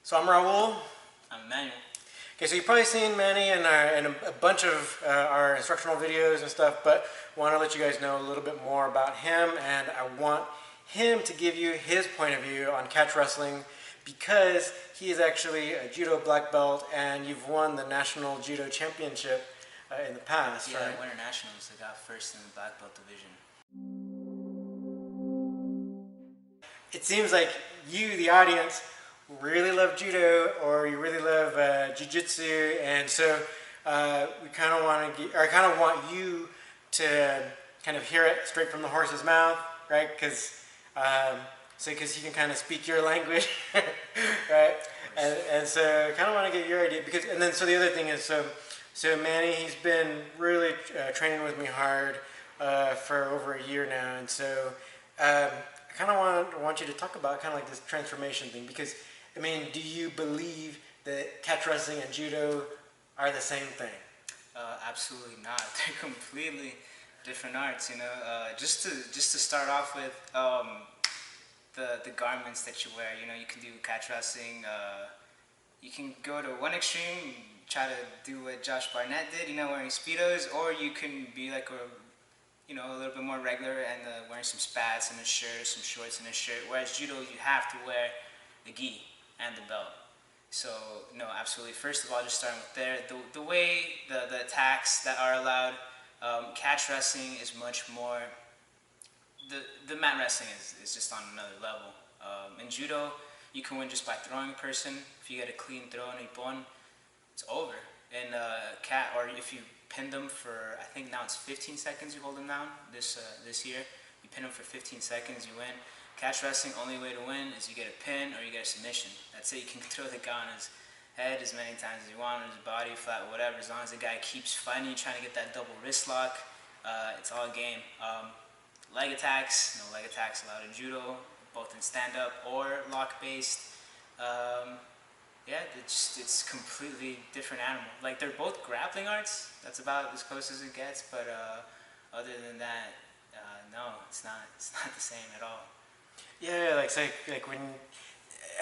So I'm Raul. I'm Emmanuel. Okay, so you've probably seen Manny in a bunch of our instructional videos and stuff, but I want to let you guys know a little bit more about him, and I want him to give you his point of view on catch wrestling because he is actually a Judo Black Belt, and you've won the National Judo Championship in the past, Yeah, right? Winter Nationals. I got first in the Black Belt division. It seems like you, the audience, really love judo or you really love jiu-jitsu, and so we kind of want to, or I kind of want you to kind of hear it straight from the horse's mouth, right? Because because he can kind of speak your language, right? And so kind of want to get your idea because, and then so the other thing is so Manny, he's been really training with me hard for over a year now, and so. I kind of want you to talk about kind of like this transformation thing because, I mean, do you believe that catch wrestling and judo are the same thing? Absolutely not. They're completely different arts. You know, just to start off with, the garments that you wear. You know, you can do catch wrestling. You can go to one extreme, try to do what Josh Barnett did. You know, wearing speedos, or you can be like a little bit more regular and wearing some spats and a shirt or some shorts and a shirt. Whereas judo, you have to wear the gi and the belt. So, no, absolutely. First of all, just starting with there, the way the attacks that are allowed, catch wrestling is much more, the mat wrestling is just on another level. In judo, you can win just by throwing a person. If you get a clean throw and a ippon, it's over. And or if you pin them for, I think now it's 15 seconds you hold them down this year. You pin them for 15 seconds, you win. Catch wrestling, only way to win is you get a pin or you get a submission. That's it. You can throw the guy on his head as many times as you want, on his body, flat, whatever. As long as the guy keeps fighting you, trying to get that double wrist lock, it's all game. Leg attacks, no leg attacks allowed in judo, both in stand-up or lock-based. Yeah, it's completely different animal. Like, they're both grappling arts. That's about as close as it gets. But other than that, no, it's not the same at all. Yeah, like say like when,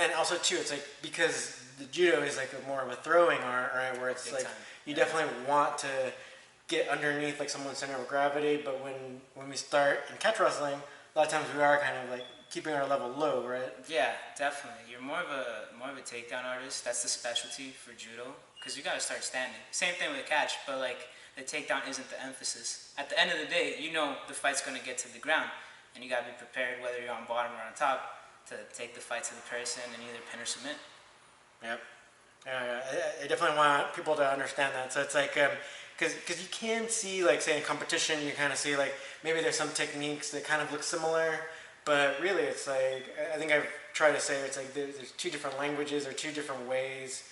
and also too, it's like because the judo is like more of a throwing art, right? Where it's Big like time. you Yeah. definitely want to get underneath like someone's center of gravity, but when we start in catch wrestling, a lot of times we are kind of like keeping our level low, right? Yeah, definitely. You're more of a takedown artist. That's the specialty for judo, because you got to start standing. Same thing with the catch, but like the takedown isn't the emphasis. At the end of the day, you know the fight's gonna get to the ground, and you gotta be prepared whether you're on bottom or on top to take the fight to the person and either pin or submit. Yep. Yeah, I definitely want people to understand that. So it's like, because you can see, like, say in competition, you kind of see like maybe there's some techniques that kind of look similar, but really it's like I think I've tried to say it's like there's two different languages or two different ways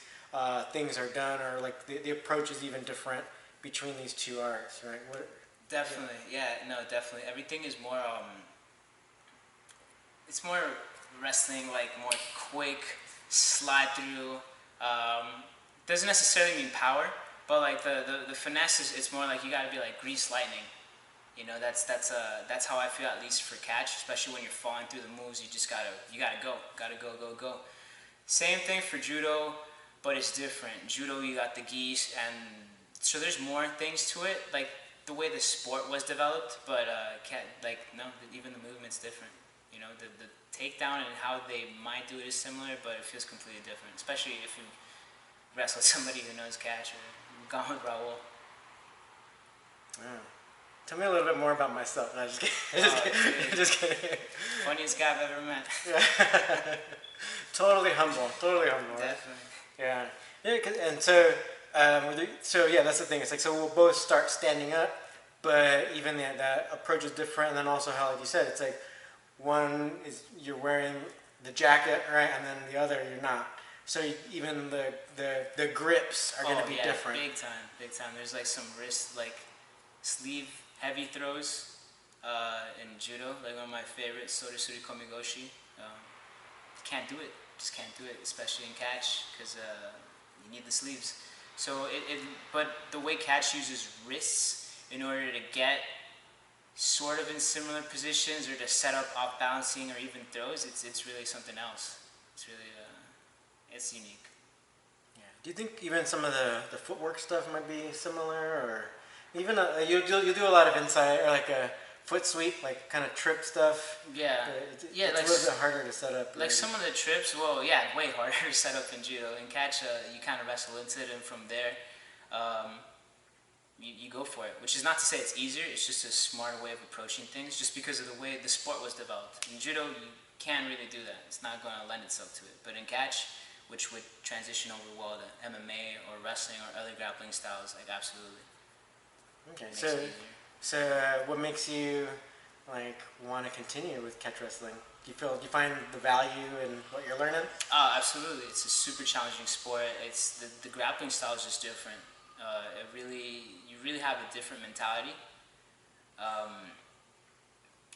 things are done, or like the approach is even different between these two arts, right? What? Definitely, yeah, no, definitely. Everything is more, it's more wrestling, like more quick, slide through. Doesn't necessarily mean power, but like the finesse is, it's more like you gotta be like grease lightning. You know, that's how I feel, at least for catch, especially when you're falling through the moves. You gotta go. Same thing for judo, but it's different. Judo, you got the geese, and so there's more things to it, like the way the sport was developed. But no, even the movement's different. You know, the takedown and how they might do it is similar, but it feels completely different. Especially if you wrestle somebody who knows catch or gone with Raul. Yeah. Tell me a little bit more about myself. No, just kidding. Just kidding. Funniest guy I've ever met. Yeah. Totally humble. Totally humble. Right? Definitely. Yeah. Yeah. And so yeah, that's the thing. It's like so we'll both start standing up, but even that approach is different. And then also how, like you said, it's like one is you're wearing the jacket, right, and then the other you're not. So even the grips are going to be different. Big time. There's like some wrist, like sleeve heavy throws in judo. Like one of my favorites, Sori Komigoshi. Can't do it. Just can't do it, especially in catch, because you need the sleeves. So but the way catch uses wrists in order to get sort of in similar positions or to set up off balancing or even throws, it's really something else. It's really It's unique. Yeah. Do you think even some of the footwork stuff might be similar, or even you do a lot of inside or like a foot sweep, like kind of trip stuff? Yeah, But yeah, it's a like little bit harder to set up. like Right? some of the trips. Well, yeah, way harder to set up in judo. In catch, you kind of wrestle into it, and from there, um, you go for it. Which is not to say it's easier. It's just a smarter way of approaching things, just because of the way the sport was developed. In judo, you can't really do that. It's not going to lend itself to it. But in catch, which would transition over well to MMA or wrestling or other grappling styles, like absolutely. Okay. It makes So it easier. so what makes you like want to continue with catch wrestling? Do you find the value in what you're learning? Absolutely. It's a super challenging sport. It's the grappling style is just different. You really have a different mentality, um,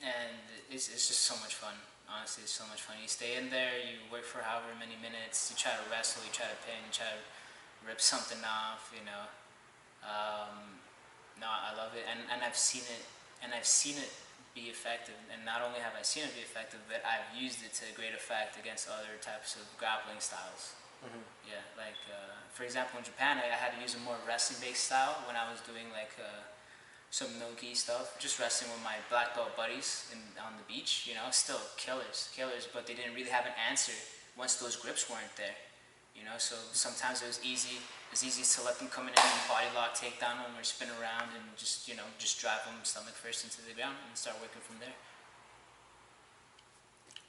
and it's just so much fun. Honestly, it's so much fun. You stay in there, you work for however many minutes. You try to wrestle, you try to pin, you try to rip something off. No, I love it, and I've seen it be effective. And not only have I seen it be effective, but I've used it to great effect against other types of grappling styles. Yeah, like for example, in Japan, I had to use a more wrestling-based style when I was doing like some no-gi stuff, just wrestling with my black belt buddies on the beach. Still killers, but they didn't really have an answer once those grips weren't there. So sometimes it was easy. It's easy to let them come in and body lock, takedown them, or spin around and just drive them stomach first into the ground and start working from there.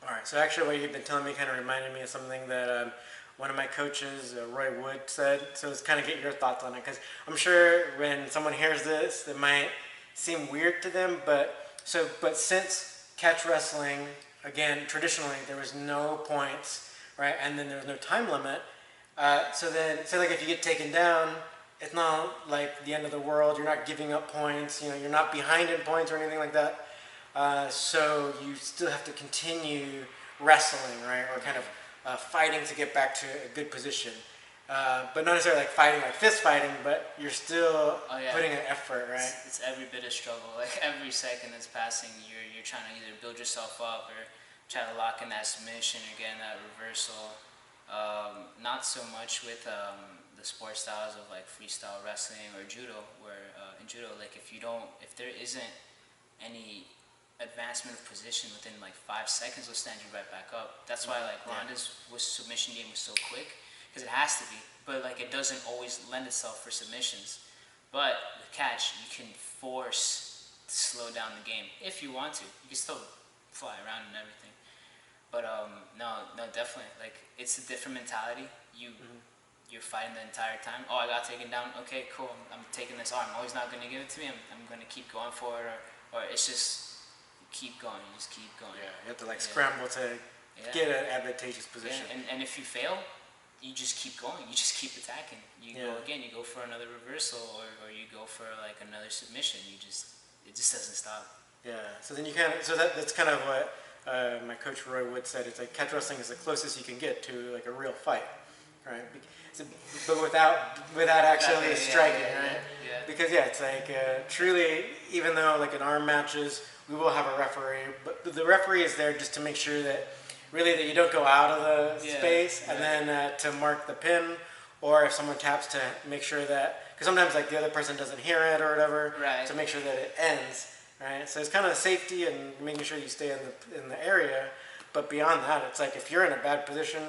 All right. So actually, what you've been telling me kind of reminded me of something that one of my coaches, Roy Wood, said. So it's kind of get your thoughts on it, because I'm sure when someone hears this, it might seem weird to them. But since catch wrestling, again, traditionally there was no points, right, and then there was no time limit. So like if you get taken down, it's not like the end of the world. You're not giving up points. You're not behind in points or anything like that. So you still have to continue wrestling, right, or kind of fighting to get back to a good position. But not necessarily like fighting, like fist fighting, but you're still Oh yeah, putting an effort, right? it's every bit of struggle. Like every second that's passing, you're trying to either build yourself up or try to lock in that submission or get in that reversal. Not so much with the sport styles of like freestyle wrestling or judo, where in judo, like if there isn't any advancement of position within like 5 seconds, will stand you right back up. That's why like Ronda's submission game was so quick, because it has to be. But like it doesn't always lend itself for submissions. But with catch, you can force to slow down the game if you want to. You can still fly around and everything. But no, definitely. Like it's a different mentality. You're fighting the entire time. Oh, I got taken down. Okay, cool. I'm taking this arm. Oh, he's not gonna give it to me. I'm gonna keep going for it, or it's just you keep going. You just keep going. Yeah, you have to like scramble to get an advantageous position. And if you fail, you just keep going. You just keep attacking. You go again. You go for another reversal, or you go for like another submission. It just doesn't stop. Yeah. So then that's kind of what my coach Roy Wood said. It's like catch wrestling is the closest you can get to like a real fight, right? But without actually striking, right? Yeah. Because it's like truly, even though like in our matches we will have a referee, but the referee is there just to make sure that you don't go out of the space, and then to mark the pin, or if someone taps, to make sure that, because sometimes like the other person doesn't hear it or whatever, right, to make sure that it ends. Right, so it's kind of safety and making sure you stay in the area, but beyond that, it's like if you're in a bad position,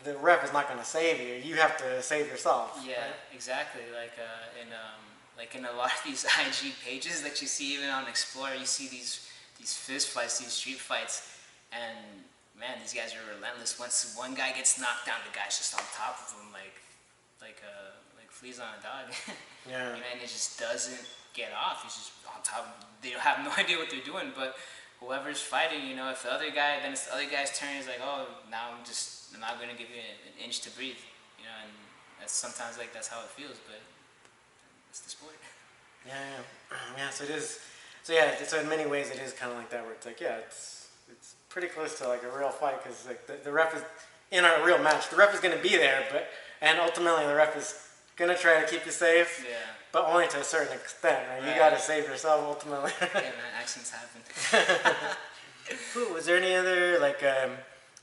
the ref is not going to save you. You have to save yourself. Yeah, right? exactly. Like in a lot of these IG pages that you see, even on Explorer, you see these fist fights, these street fights, and man, these guys are relentless. Once one guy gets knocked down, the guy's just on top of him like fleas on a dog. Yeah. And it just doesn't get off. He's just on top. They have no idea what they're doing, but whoever's fighting, if the other guy, then it's the other guy's turn. He's like, oh, now I'm not going to give you an inch to breathe, and sometimes like that's how it feels, but it's the sport. Yeah. So it is. So in many ways it is kind of like that, where it's like it's pretty close to like a real fight, because like the ref is in a real match. The ref is going to be there, and ultimately the ref is going to try to keep you safe. Yeah. But only to a certain extent, right? You got to save yourself ultimately. Yeah, man, accidents happen. Was there any other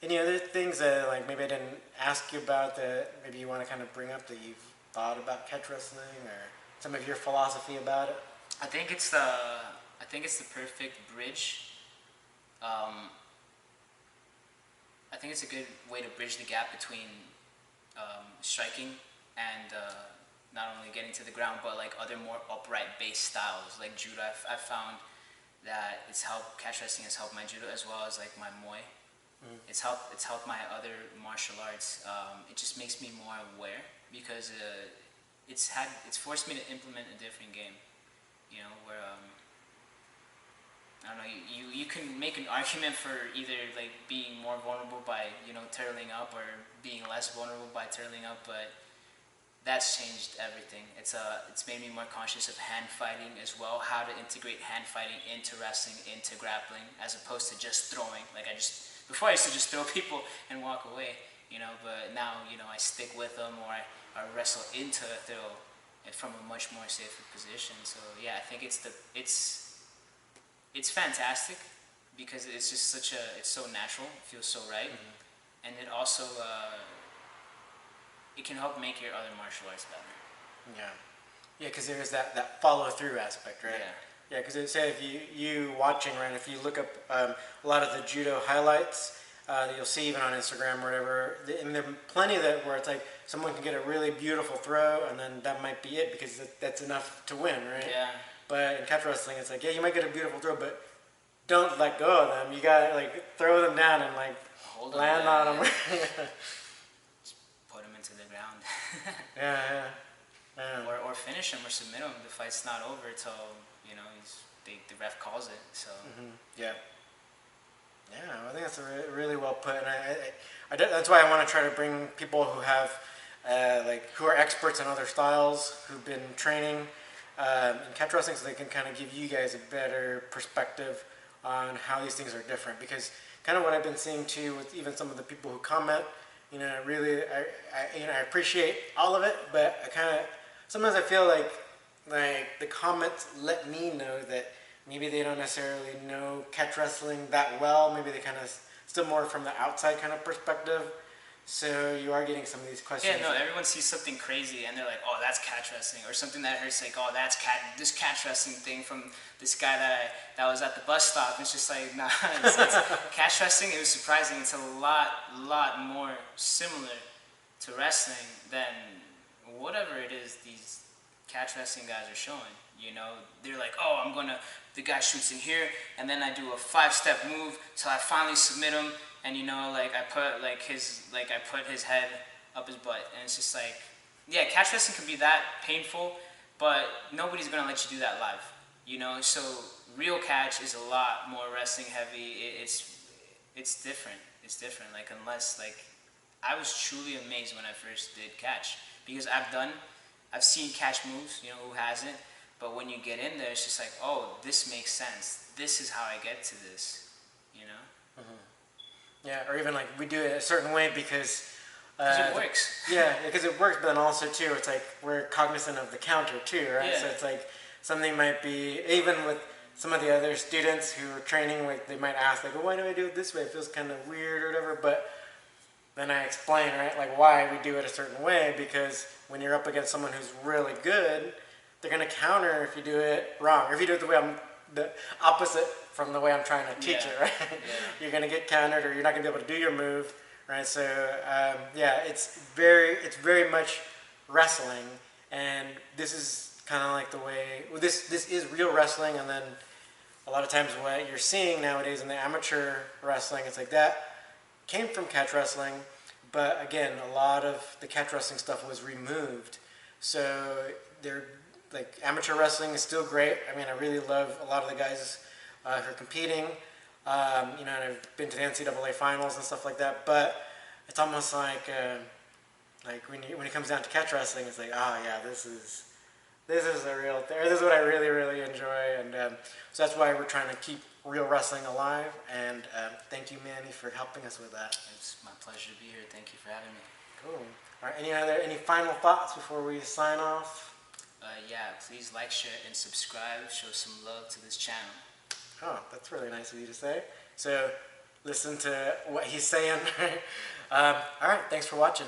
Any other things that like maybe I didn't ask you about that maybe you want to kind of bring up that you've thought about catch wrestling or some of your philosophy about it? I think it's the I think it's the perfect bridge. Um, I think it's a good way to bridge the gap between striking and not only getting to the ground, but like other more upright based styles like judo. I've found that catch wrestling has helped my judo as well as like my Muay. It's helped my other martial arts. It just makes me more aware because it's forced me to implement a different game. You know where I don't know. You can make an argument for either like being more vulnerable by turtling up or being less vulnerable by turtling up, but that's changed everything. It's made me more conscious of hand fighting as well, how to integrate hand fighting into wrestling, into grappling, as opposed to just throwing. Like before I used to just throw people and walk away, but now, I stick with them or I wrestle into a throw from a much more safer position. So yeah, I think it's fantastic because it's just it's so natural, it feels so right, and it also, it can help make your other martial arts better. Yeah. Yeah, because there's that follow through aspect, right? Yeah. Yeah, because it said if you watching, right, if you look up a lot of the judo highlights that you'll see even on Instagram or whatever, and there are plenty that where it's like someone can get a really beautiful throw and then that might be it because that's enough to win, right? Yeah. But in catch wrestling, it's like, yeah, you might get a beautiful throw, but don't let go of them. You gotta like throw them down and like Hold land on them. Just put them into the ground. Yeah, yeah. Or finish him or submit him. The fight's not over till the ref calls it. So Yeah. Yeah, I think that's really well put, and that's why I want to try to bring people who have, who are experts in other styles, who've been training in catch wrestling, so they can kind of give you guys a better perspective on how these things are different. Because kind of what I've been seeing too, with even some of the people who comment, really, I appreciate all of it, but sometimes I feel like the comments let me know that maybe they don't necessarily know catch wrestling that well. Maybe they kind of still more from the outside kind of perspective. So you are getting some of these questions. yeah, no, everyone sees something crazy and they're like, oh, that's catch wrestling, or something that hurts, like, oh, that's this catch wrestling thing from this guy that was at the bus stop. It's just like, nah, it's catch wrestling. It was surprising. It's a lot more similar to wrestling than whatever it is these catch wrestling guys are showing. They're like, oh, the guy shoots in here, and then I do a 5-step move till I finally submit him, and I put his head up his butt, and it's just like, yeah, catch wrestling can be that painful, but nobody's gonna let you do that live, So real catch is a lot more wrestling heavy. It's different. It's different. Unless I was truly amazed when I first did catch because I've seen catch moves. Who hasn't? But when you get in there, it's just like, oh, this makes sense. This is how I get to this. Yeah, or even we do it a certain way because it works. Yeah, because it works, but then also too, it's like we're cognizant of the counter too, right? Yeah. So it's like something might be, even with some of the other students who are training, they might ask well, why do I do it this way? It feels kind of weird or whatever, but then I explain, right, why we do it a certain way, because when you're up against someone who's really good, they're going to counter if you do it wrong, or if you do it the opposite from the way I'm trying to teach it, right? Yeah. You're going to get countered, or you're not going to be able to do your move, right? So it's very much wrestling, and this is kind of like the way this is real wrestling, and then a lot of times what you're seeing nowadays in the amateur wrestling, it's like that came from catch wrestling, but again, a lot of the catch wrestling stuff was removed. So they're amateur wrestling is still great. I mean, I really love a lot of the guys who are competing. And I've been to the NCAA finals and stuff like that. But it's almost like when it comes down to catch wrestling, it's like, oh yeah, this is a real thing. This is what I really, really enjoy, and so that's why we're trying to keep real wrestling alive. And thank you, Manny, for helping us with that. It's my pleasure to be here. Thank you for having me. Cool. All right. Any final thoughts before we sign off? Yeah, please like, share, and subscribe. Show some love to this channel. Oh, that's really nice of you to say. So, listen to what he's saying. All right, thanks for watching.